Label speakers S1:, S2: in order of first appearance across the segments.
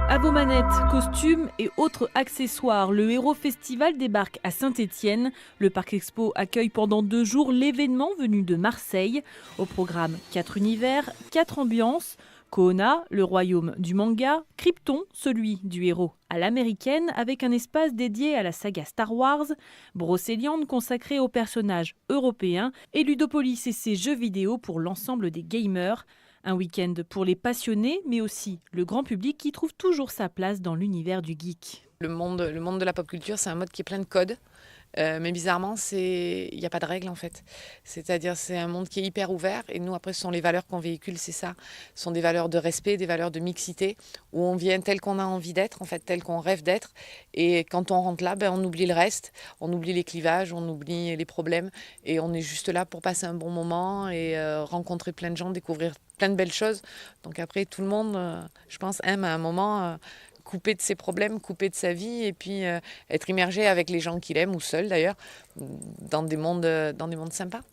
S1: À vos manettes, costumes et autres accessoires, le Héros Festival débarque à Saint-Étienne. Le Parc Expo accueille pendant 2 jours l'événement venu de Marseille. Au programme 4 univers, 4 ambiances. Koona, le royaume du manga, Krypton, celui du héros à l'américaine, avec un espace dédié à la saga Star Wars, Brocéliande consacrée aux personnages européens et Ludopolis et ses jeux vidéo pour l'ensemble des gamers. Un week-end pour les passionnés, mais aussi le grand public qui trouve toujours sa place dans l'univers du geek.
S2: Le monde de la pop culture, c'est un mode qui est plein de codes. Mais bizarrement, il n'y a pas de règles en fait. C'est-à-dire c'est un monde qui est hyper ouvert et nous après ce sont les valeurs qu'on véhicule, c'est ça. Ce sont des valeurs de respect, des valeurs de mixité, où on vient tel qu'on a envie d'être, en fait tel qu'on rêve d'être. Et quand on rentre là, on oublie le reste, on oublie les clivages, on oublie les problèmes et on est juste là pour passer un bon moment et rencontrer plein de gens, découvrir plein de belles choses. Donc après tout le monde, je pense, aime à un moment... couper de ses problèmes, couper de sa vie et puis être immergé avec les gens qu'il aime ou seul d'ailleurs dans des mondes sympas.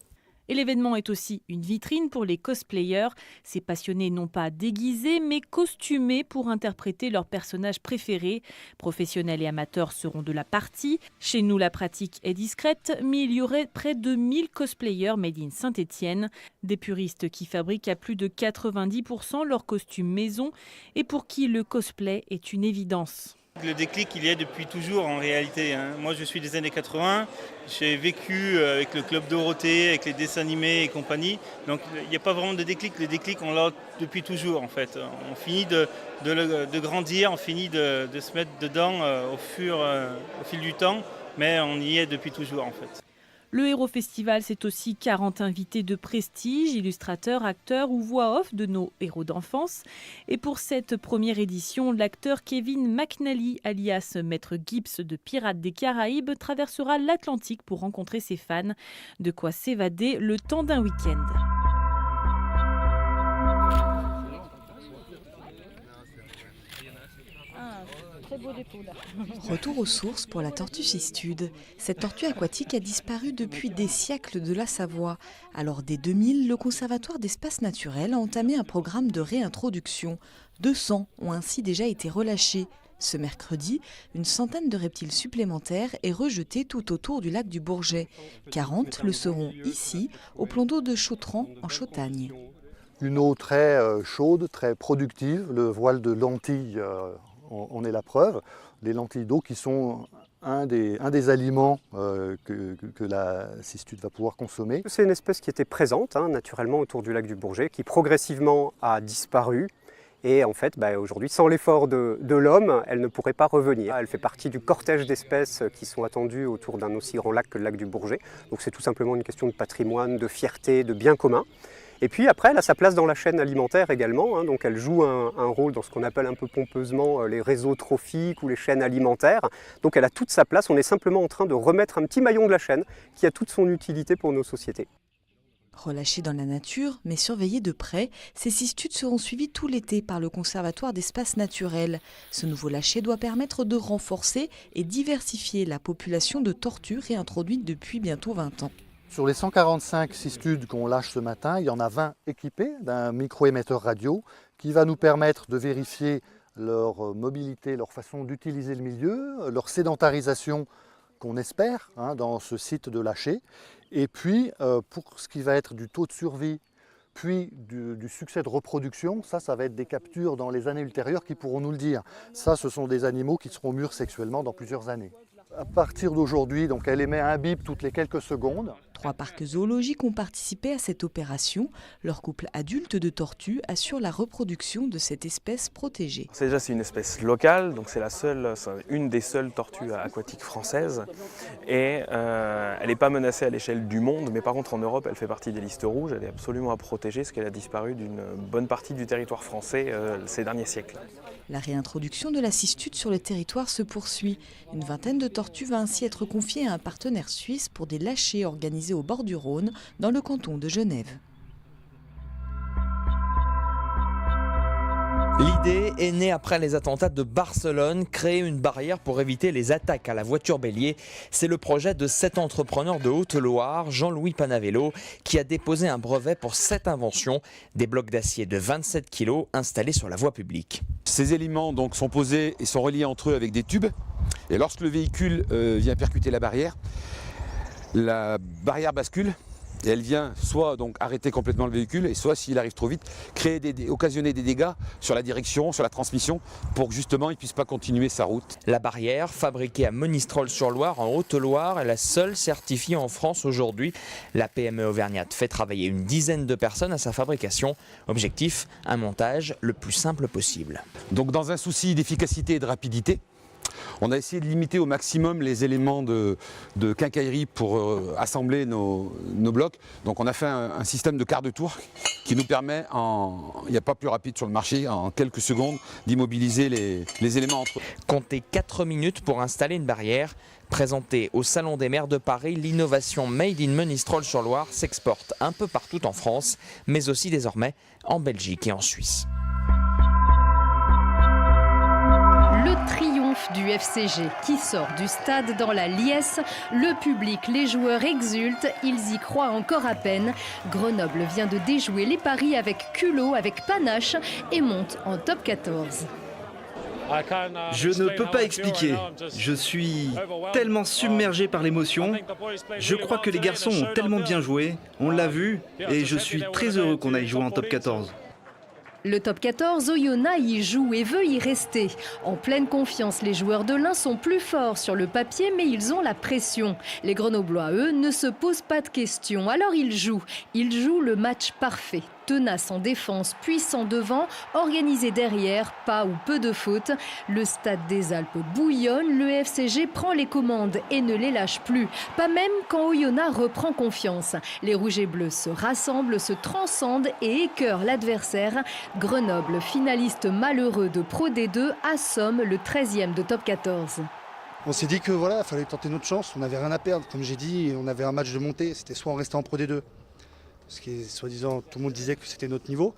S1: Et l'événement est aussi une vitrine pour les cosplayers. Ces passionnés non pas déguisés mais costumés pour interpréter leurs personnages préférés. Professionnels et amateurs seront de la partie. Chez nous, la pratique est discrète, mais il y aurait près de 1000 cosplayers made in Saint-Étienne. Des puristes qui fabriquent à plus de 90% leurs costumes maison et pour qui le cosplay est une évidence.
S3: Le déclic, il y est depuis toujours en réalité. Moi, je suis des années 80. J'ai vécu avec le Club Dorothée, avec les dessins animés et compagnie. Donc, il n'y a pas vraiment de déclic. Le déclic, on l'a depuis toujours, en fait. On finit de grandir, on finit de se mettre dedans au fil du temps. Mais on y est depuis toujours, en fait.
S1: Le Héros Festival, c'est aussi 40 invités de prestige, illustrateurs, acteurs ou voix off de nos héros d'enfance. Et pour cette première édition, l'acteur Kevin McNally, alias Maître Gibbs de Pirates des Caraïbes, traversera l'Atlantique pour rencontrer ses fans. De quoi s'évader le temps d'un week-end.
S4: Retour aux sources pour la tortue cistude. Cette tortue aquatique a disparu depuis des siècles de la Savoie. Alors dès 2000, le Conservatoire d'espaces naturels a entamé un programme de réintroduction. 200 ont ainsi déjà été relâchés. Ce mercredi, une centaine de reptiles supplémentaires est rejetée tout autour du lac du Bourget. 40 le seront ici, au plan d'eau de Chautran, en Chautagne.
S5: Une eau très chaude, très productive. Le voile de lentilles en est la preuve. Les lentilles d'eau qui sont un des aliments que la cistude va pouvoir consommer.
S6: C'est une espèce qui était présente naturellement autour du lac du Bourget, qui progressivement a disparu. Et en fait, aujourd'hui, sans l'effort de l'homme, elle ne pourrait pas revenir. Elle fait partie du cortège d'espèces qui sont attendues autour d'un aussi grand lac que le lac du Bourget. Donc c'est tout simplement une question de patrimoine, de fierté, de bien commun. Et puis après, elle a sa place dans la chaîne alimentaire également, donc elle joue un rôle dans ce qu'on appelle un peu pompeusement les réseaux trophiques ou les chaînes alimentaires. Donc elle a toute sa place, on est simplement en train de remettre un petit maillon de la chaîne qui a toute son utilité pour nos sociétés.
S4: Relâchés dans la nature, mais surveillés de près, ces cistudes seront suivis tout l'été par le Conservatoire d'espaces naturels. Ce nouveau lâcher doit permettre de renforcer et diversifier la population de tortues réintroduites depuis bientôt 20 ans.
S5: Sur les 145 cistudes qu'on lâche ce matin, il y en a 20 équipés d'un micro-émetteur radio qui va nous permettre de vérifier leur mobilité, leur façon d'utiliser le milieu, leur sédentarisation qu'on espère dans ce site de lâcher. Et puis pour ce qui va être du taux de survie, puis du succès de reproduction, ça va être des captures dans les années ultérieures qui pourront nous le dire. Ça, ce sont des animaux qui seront mûrs sexuellement dans plusieurs années. À partir d'aujourd'hui, donc elle émet un bip toutes les quelques secondes.
S4: 3 parcs zoologiques ont participé à cette opération. Leur couple adulte de tortues assure la reproduction de cette espèce protégée.
S7: C'est une espèce locale, donc c'est une des seules tortues aquatiques françaises. Et elle n'est pas menacée à l'échelle du monde, mais par contre en Europe, elle fait partie des listes rouges. Elle est absolument à protéger, parce qu'elle a disparu d'une bonne partie du territoire français ces derniers siècles.
S4: La réintroduction de la cistude sur le territoire se poursuit. Une vingtaine de tortues va ainsi être confiée à un partenaire suisse pour des lâchers organisés au bord du Rhône, dans le canton de Genève.
S8: L'idée est née après les attentats de Barcelone, créer une barrière pour éviter les attaques à la voiture bélier. C'est le projet de cet entrepreneur de Haute-Loire, Jean-Louis Panavello, qui a déposé un brevet pour cette invention, des blocs d'acier de 27 kg installés sur la voie publique.
S9: Ces éléments donc sont posés et sont reliés entre eux avec des tubes. Et lorsque le véhicule vient percuter la barrière bascule. Et elle vient soit donc arrêter complètement le véhicule, et soit, s'il arrive trop vite, occasionner des dégâts sur la direction, sur la transmission, pour que justement il ne puisse pas continuer sa route.
S8: La barrière, fabriquée à Monistrol-sur-Loire, en Haute-Loire, est la seule certifiée en France aujourd'hui. La PME auvergnate fait travailler une dizaine de personnes à sa fabrication. Objectif, un montage le plus simple possible.
S9: Donc dans un souci d'efficacité et de rapidité, on a essayé de limiter au maximum les éléments de quincaillerie pour assembler nos blocs. Donc on a fait un système de quart de tour qui nous permet, il n'y a pas plus rapide sur le marché, en quelques secondes, d'immobiliser les éléments entre eux.
S8: Comptez 4 minutes pour installer une barrière. Présentée au Salon des maires de Paris, l'innovation Made in Monistrol-sur-Loire s'exporte un peu partout en France, mais aussi désormais en Belgique et en Suisse.
S10: Le triomphe du FCG qui sort du stade dans la liesse. Le public, les joueurs exultent, ils y croient encore à peine. Grenoble vient de déjouer les paris avec culot, avec panache et monte en top 14.
S11: Je ne peux pas expliquer. Je suis tellement submergé par l'émotion. Je crois que les garçons ont tellement bien joué. On l'a vu et je suis très heureux qu'on aille jouer en top 14.
S10: Le top 14, Oyonnax y joue et veut y rester. En pleine confiance, les joueurs de l'Ain sont plus forts sur le papier, mais ils ont la pression. Les Grenoblois, eux, ne se posent pas de questions. Alors ils jouent. Ils jouent le match parfait. Tenace en défense, puissant devant, organisé derrière, pas ou peu de fautes. Le stade des Alpes bouillonne, le FCG prend les commandes et ne les lâche plus. Pas même quand Oyonnax reprend confiance. Les rouges et bleus se rassemblent, se transcendent et écœurent l'adversaire. Grenoble, finaliste malheureux de Pro D2, assomme le 13e de top 14.
S12: On s'est dit que voilà, il fallait tenter notre chance, on n'avait rien à perdre. Comme j'ai dit, on avait un match de montée, c'était soit on restait en Pro D2. Parce que soi-disant, tout le monde disait que c'était notre niveau,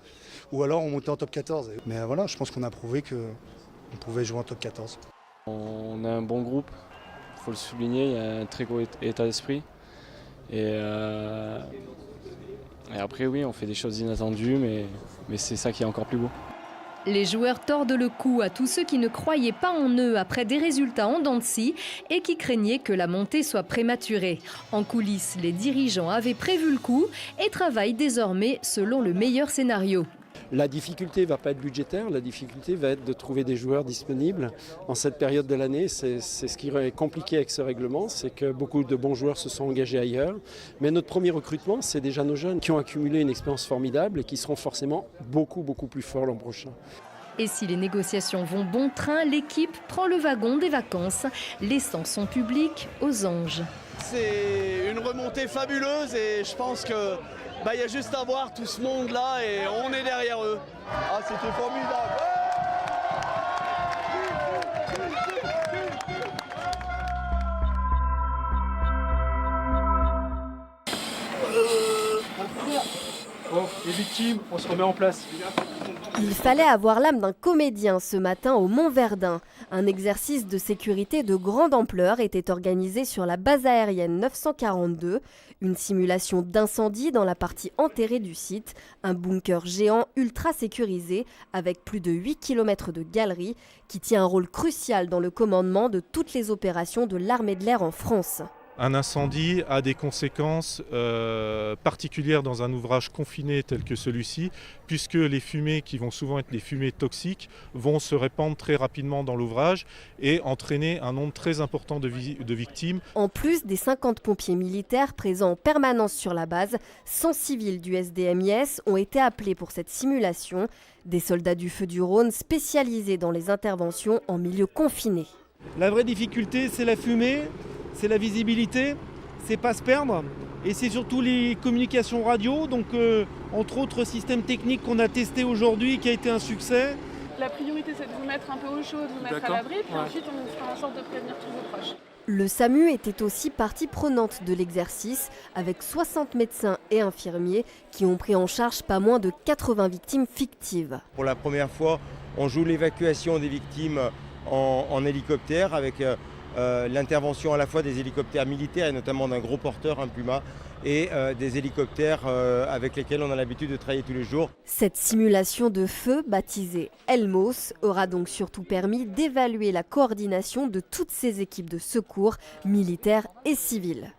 S12: ou alors on montait en top 14. Mais voilà, je pense qu'on a prouvé qu'on pouvait jouer en top 14.
S13: On a un bon groupe, il faut le souligner, il y a un très gros état d'esprit. Et après oui, on fait des choses inattendues, mais c'est ça qui est encore plus beau.
S10: Les joueurs tordent le cou à tous ceux qui ne croyaient pas en eux après des résultats en dents de scie et qui craignaient que la montée soit prématurée. En coulisses, les dirigeants avaient prévu le coup et travaillent désormais selon le meilleur scénario.
S14: La difficulté ne va pas être budgétaire, la difficulté va être de trouver des joueurs disponibles en cette période de l'année. C'est ce qui est compliqué avec ce règlement, c'est que beaucoup de bons joueurs se sont engagés ailleurs. Mais notre premier recrutement, c'est déjà nos jeunes qui ont accumulé une expérience formidable et qui seront forcément beaucoup plus forts l'an prochain.
S10: Et si les négociations vont bon train, l'équipe prend le wagon des vacances, laissant son public aux anges.
S15: C'est une remontée fabuleuse et je pense que y a juste à voir tout ce monde-là et on est derrière eux. Ah, c'était formidable.
S16: Bon, les victimes, on se remet en place.
S17: Il fallait avoir l'âme d'un comédien ce matin au Mont-Verdun. Un exercice de sécurité de grande ampleur était organisé sur la base aérienne 942. Une simulation d'incendie dans la partie enterrée du site. Un bunker géant ultra sécurisé avec plus de 8 km de galeries qui tient un rôle crucial dans le commandement de toutes les opérations de l'armée de l'air en France.
S18: Un incendie a des conséquences particulières dans un ouvrage confiné tel que celui-ci, puisque les fumées, qui vont souvent être des fumées toxiques, vont se répandre très rapidement dans l'ouvrage et entraîner un nombre très important de victimes.
S17: En plus des 50 pompiers militaires présents en permanence sur la base, 100 civils du SDMIS ont été appelés pour cette simulation. Des soldats du feu du Rhône spécialisés dans les interventions en milieu confiné.
S19: La vraie difficulté, c'est la fumée. C'est la visibilité, c'est pas se perdre et c'est surtout les communications radio, donc entre autres systèmes techniques qu'on a testé aujourd'hui qui a été un succès.
S20: La priorité c'est de vous mettre un peu au chaud, de vous mettre à l'abri, puis ensuite on fera en sorte de prévenir tous vos proches.
S17: Le SAMU était aussi partie prenante de l'exercice, avec 60 médecins et infirmiers qui ont pris en charge pas moins de 80 victimes fictives.
S20: Pour la première fois, on joue l'évacuation des victimes en hélicoptère avec l'intervention à la fois des hélicoptères militaires et notamment d'un gros porteur, un Puma, et des hélicoptères avec lesquels on a l'habitude de travailler tous les jours.
S17: Cette simulation de feu, baptisée Elmos, aura donc surtout permis d'évaluer la coordination de toutes ces équipes de secours, militaires et civiles.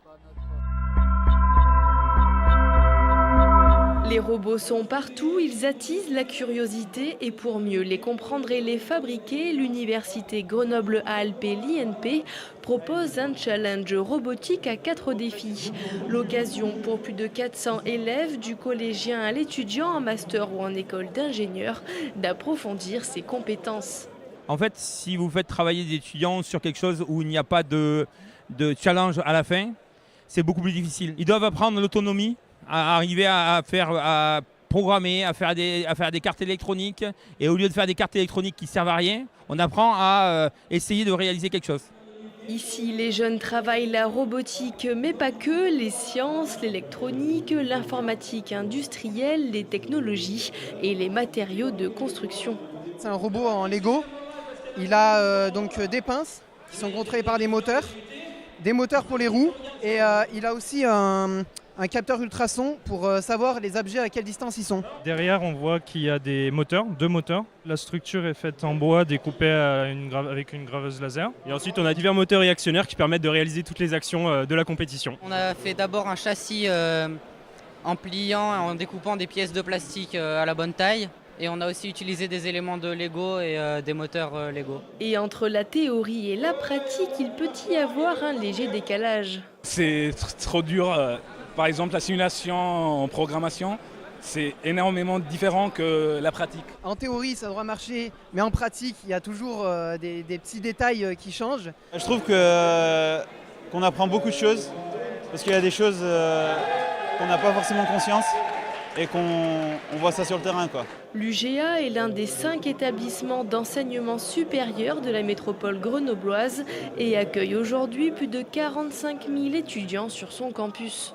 S10: Les robots sont partout, ils attisent la curiosité et pour mieux les comprendre et les fabriquer, l'université Grenoble-Alpes et l'INP propose un challenge robotique à 4 défis. L'occasion pour plus de 400 élèves, du collégien à l'étudiant en master ou en école d'ingénieur, d'approfondir ses compétences.
S21: En fait, si vous faites travailler des étudiants sur quelque chose où il n'y a pas de challenge à la fin, c'est beaucoup plus difficile. Ils doivent apprendre l'autonomie, à arriver à programmer, à faire des cartes électroniques. Et au lieu de faire des cartes électroniques qui servent à rien, on apprend à essayer de réaliser quelque chose.
S10: Ici, les jeunes travaillent la robotique, mais pas que, les sciences, l'électronique, l'informatique industrielle, les technologies et les matériaux de construction.
S22: C'est un robot en Lego. Il a donc des pinces qui sont contrôlées par des moteurs pour les roues. Et il a aussi un capteur ultrason pour savoir les objets à quelle distance ils sont.
S23: Derrière, on voit qu'il y a des moteurs, 2 moteurs. La structure est faite en bois découpé avec une graveuse laser. Et ensuite, on a divers moteurs et actionnaires qui permettent de réaliser toutes les actions de la compétition.
S24: On a fait d'abord un châssis en pliant, en découpant des pièces de plastique à la bonne taille. Et on a aussi utilisé des éléments de Lego et des moteurs Lego.
S10: Et entre la théorie et la pratique, il peut y avoir un léger décalage.
S25: C'est trop dur. Par exemple, la simulation en programmation, c'est énormément différent que la pratique.
S22: En théorie, ça devrait marcher, mais en pratique, il y a toujours des petits détails qui changent.
S26: Je trouve qu'on apprend beaucoup de choses, parce qu'il y a des choses qu'on n'a pas forcément conscience et qu'on voit ça sur le terrain, quoi.
S10: L'UGA est l'un des 5 établissements d'enseignement supérieur de la métropole grenobloise et accueille aujourd'hui plus de 45 000 étudiants sur son campus.